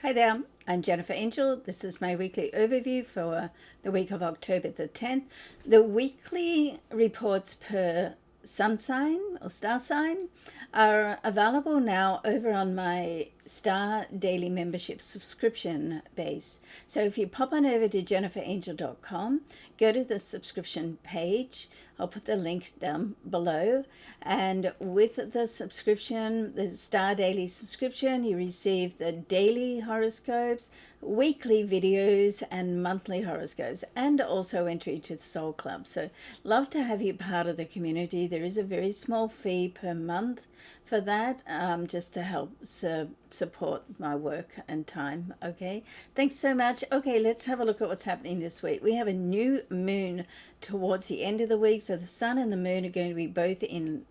Hi there, I'm Jennifer Angel. This is my weekly overview for the week of October the 10th. The weekly reports per sun sign or star sign are available now over on my Star Daily Membership subscription base. So if you pop on over to jenniferangel.com, go to the subscription page. I'll put the link down below. And with the subscription, the Star Daily subscription, you receive the daily horoscopes, weekly videos, and monthly horoscopes, and also entry to the Soul Club. So love to have you part of the community. There is a very small fee per month for that, just to help support my work and time. Okay, thanks so much. Okay, let's have a look at what's happening this week. We have a new moon towards the end of the week, so the sun and the moon are going to be both in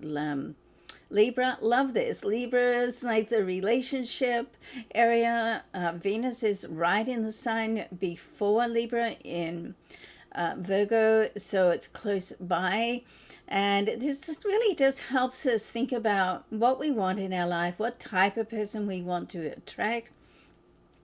Libra. Love this. Libra is like the relationship area. Venus is right in the sign before Libra in Virgo, so it's close by. And this really just helps us think about what we want in our life, what type of person we want to attract,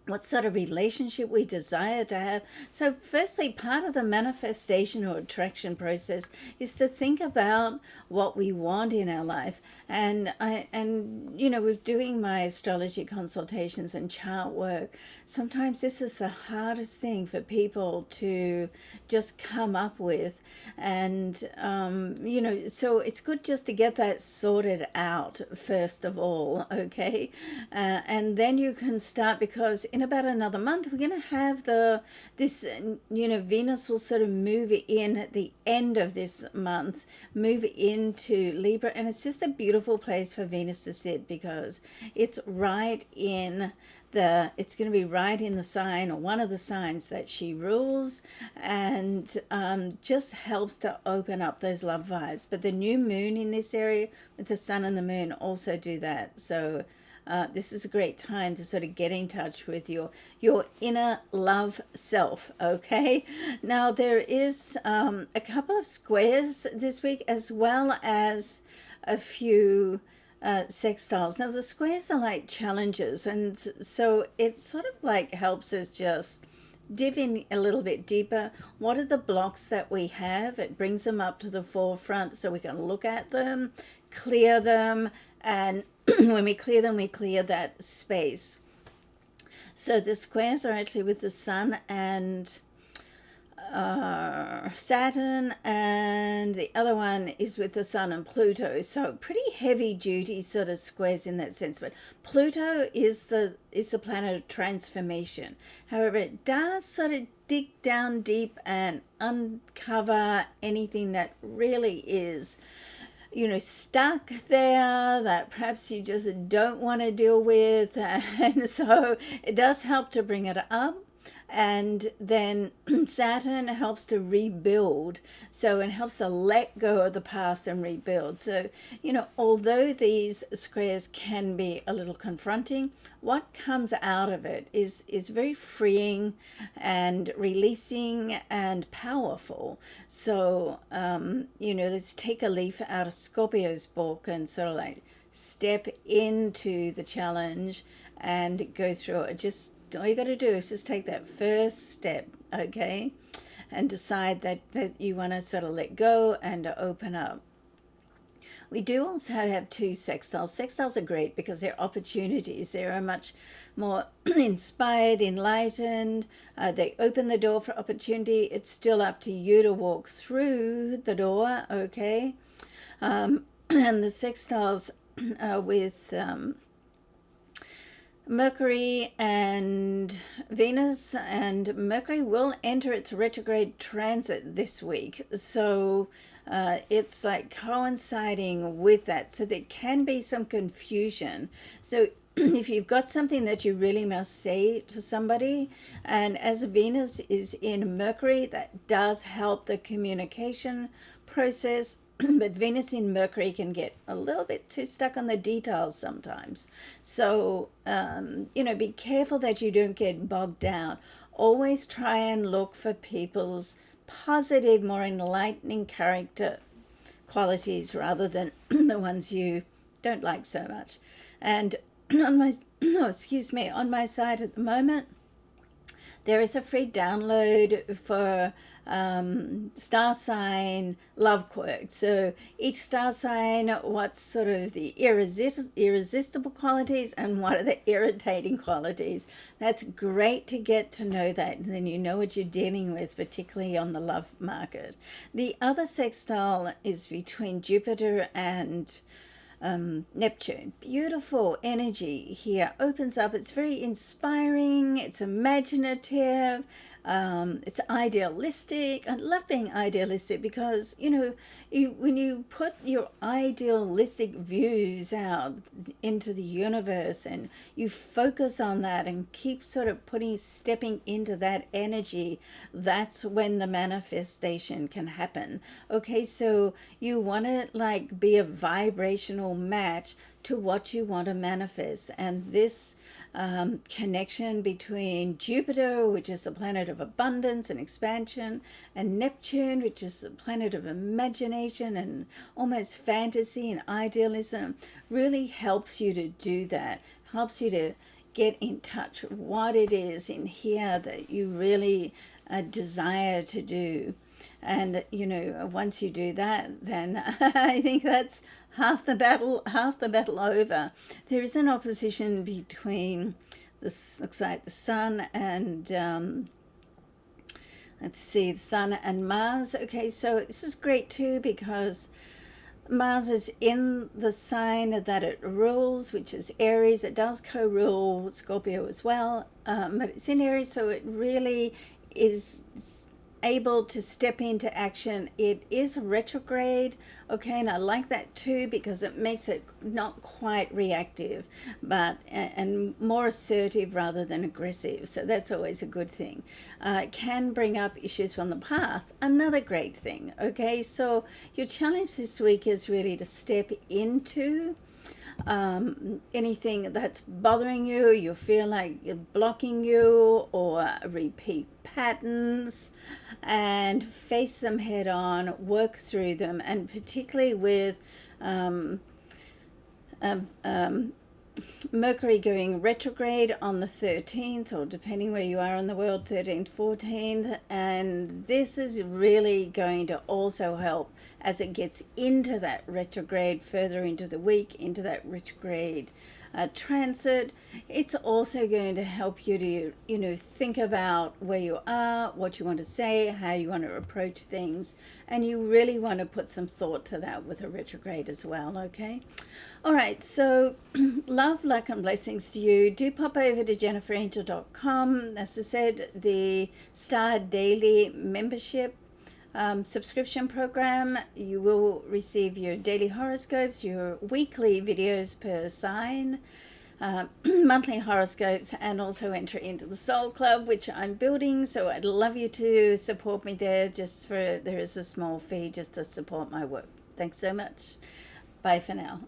what sort of relationship we desire to have. So firstly, part of the manifestation or attraction process is to think about what we want in our life. And with doing my astrology consultations and chart work, sometimes this is the hardest thing for people to just come up with. And so it's good just to get that sorted out first of all. Okay, and then you can start, because in about another month we're going to have Venus will sort of move in at the end of this month, move into Libra, and it's just a beautiful place for Venus to sit, because it's right in it's going to be right in the sign, or one of the signs that she rules, and just helps to open up those love vibes. But the new moon in this area with the sun and the moon also do that. So this is a great time to sort of get in touch with your inner love self. Okay, now there is a couple of squares this week, as well as a few sextiles. Now the squares are like challenges, and so it sort of like helps us just dive in a little bit deeper. What are the blocks that we have? It brings them up to the forefront so we can look at them, clear them, and when we clear them, we clear that space. So the squares are actually with the sun and Saturn, and the other one is with the sun and Pluto. So pretty heavy duty sort of squares in that sense. But Pluto is the planet of transformation. However, it does sort of dig down deep and uncover anything that really is stuck there, that perhaps you just don't want to deal with. And so it does help to bring it up. And then Saturn helps to rebuild, so it helps to let go of the past and rebuild. So although these squares can be a little confronting, what comes out of it is very freeing and releasing and powerful. So let's take a leaf out of Scorpio's book and sort of like step into the challenge and go through it. Just all you got to do is just take that first step, okay, and decide that you want to sort of let go and to open up. We do also have two sextiles. Sextiles are great because they're opportunities. They are much more inspired, enlightened. They open the door for opportunity. It's still up to you to walk through the door, okay? And the sextiles with Mercury and Venus, and Mercury will enter its retrograde transit this week. So it's like coinciding with that. So there can be some confusion. So if you've got something that you really must say to somebody, and as Venus is in Mercury, that does help the communication process. But Venus in Mercury can get a little bit too stuck on the details sometimes. So, be careful that you don't get bogged down. Always try and look for people's positive, more enlightening character qualities rather than the ones you don't like so much. And on my excuse me, on my site at the moment, there is a free download for star sign love quirks. So each star sign, what's sort of the irresistible qualities and what are the irritating qualities. That's great to get to know that, and then you know what you're dealing with, particularly on the love market. The other sextile is between Jupiter and Neptune. Beautiful energy here, opens up. It's very inspiring, it's imaginative, it's idealistic. I love being idealistic because, when you put your idealistic views out into the universe and you focus on that and keep sort of stepping into that energy, that's when the manifestation can happen. Okay, so you want to like be a vibrational match to what you want to manifest, and this connection between Jupiter, which is the planet of abundance and expansion, and Neptune, which is the planet of imagination and almost fantasy and idealism, really helps you to do that, helps you to get in touch with what it is in here that you really desire to do. And once you do that, then I think that's half the battle over. There is an opposition between this, looks like the sun and let's see, the sun and Mars. Okay, so this is great too because Mars is in the sign that it rules, which is Aries. It does co-rule Scorpio as well, but it's in Aries, so it really is able to step into action. It is retrograde, okay, and I like that too because it makes it not quite reactive, but and more assertive rather than aggressive. So that's always a good thing. It can bring up issues from the past, another great thing. Okay, so your challenge this week is really to step into anything that's bothering you, you feel like you're blocking you, or repeat patterns, and face them head on, work through them, and particularly with Mercury going retrograde on the 13th, or depending where you are in the world, 13th, 14th, and this is really going to also help as it gets into that retrograde, further into the week, into that retrograde transit. It's also going to help you to, think about where you are, what you want to say, how you want to approach things, and you really want to put some thought to that with a retrograde as well, okay? All right, so love, luck, and blessings to you. Do pop over to jenniferangel.com. As I said, the Star Daily membership subscription program, you will receive your daily horoscopes, your weekly videos per sign, monthly horoscopes, and also enter into the Soul Club, which I'm building. So I'd love you to support me there. There is a small fee just to support my work. Thanks so much. Bye for now.